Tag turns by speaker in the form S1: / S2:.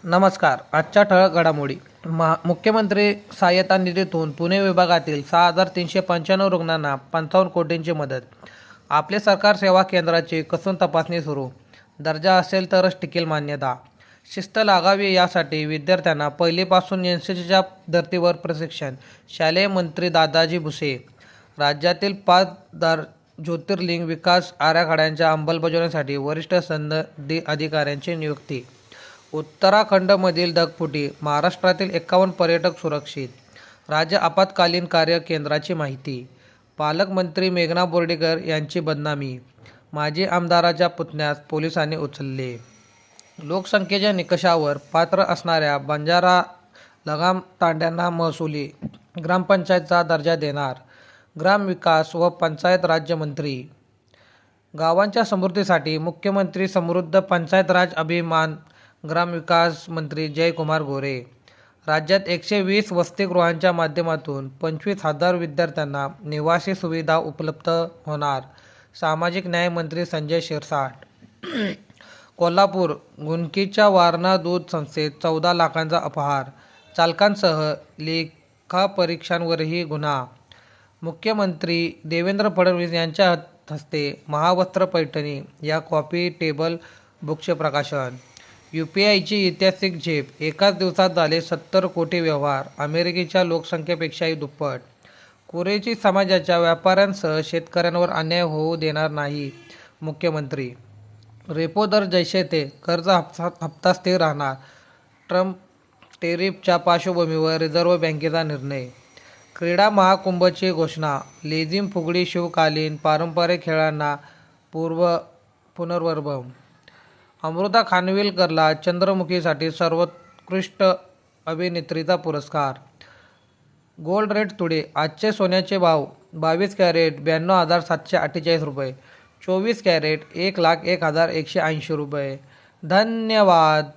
S1: नमस्कार. आजच्या ठळक घडामोडी. मुख्यमंत्री सहाय्यता निधीतून पुणे विभागातील 6,395 रुग्णांना 55 कोटींची मदत. आपले सरकार सेवा केंद्राची कसून तपासणी सुरू. दर्जा असेल तरच टिकेल मान्यता. शिस्त लागावी यासाठी विद्यार्थ्यांना पहिलीपासून एनसीसीच्या धर्तीवर प्रशिक्षण. शालेय मंत्री दादाजी भुसे. राज्यातील 5 ज्योतिर्लिंग विकास आराखड्यांच्या अंमलबजावणीसाठी वरिष्ठ सनदी अधिकाऱ्यांची नियुक्ती. उत्तराखंडमधील ढगफुटी, महाराष्ट्रातील 51 पर्यटक सुरक्षित. राज्य आपत्कालीन कार्य केंद्राची माहिती. पालकमंत्री मेघना बोर्डीकर यांची बदनामी. माजी आमदाराच्या पुतण्यास पोलिसांनी उचलले. लोकसंख्येच्या निकषावर पात्र असणाऱ्या बंजारा लगाम तांड्यांना महसुली ग्रामपंचायतचा दर्जा देणार. ग्रामविकास व पंचायत राज्यमंत्री. गावांच्या समृद्धीसाठी मुख्यमंत्री समृद्ध पंचायत राज अभियान. ग्रामविकास मंत्री जयकुमार गोरे. राज्यात 120 वसतिगृहांच्या माध्यमातून 25,000 विद्यार्थ्यांना निवासी सुविधा उपलब्ध होणार. सामाजिक न्याय मंत्री संजय शिरसाट. कोल्हापूर गुंडकीच्या वारणा दूध संस्थेत 14 लाखांचा अपहार. चालकांसह लेखापरीक्षकांवरही गुन्हा. मुख्यमंत्री देवेंद्र फडणवीस यांच्या हस्ते महावस्त्र पैठणी या कॉफी टेबल बुकचे प्रकाशन. UPIची ऐतिहासिक झेप. एकाच दिवसात झाले 70 कोटी व्यवहार. अमेरिकेच्या लोकसंख्येपेक्षाही दुप्पट. कुरेशी समाजाच्या व्यापाऱ्यांसह शेतकऱ्यांवर अन्याय होऊ देणार नाही. मुख्यमंत्री. रेपो दर जैसे थे, कर्ज हप्ता स्थिर राहणार. ट्रम्प टेरिफच्या पार्श्वभूमीवर रिझर्व्ह बँकेचा निर्णय. क्रीडा महाकुंभची घोषणा. लेझिम फुगडी शिवकालीन पारंपरिक खेळांना पुनर्वभव. अमृता खानविलकरला चंद्रमुखीसाठी सर्वोत्कृष्ट अभिनेत्रीचा पुरस्कार. Gold rate today. आजचे सोन्याचे भाव. 22 कॅरेट 92,748 रुपये. 24 कॅरेट 1,01,180 रुपये. धन्यवाद.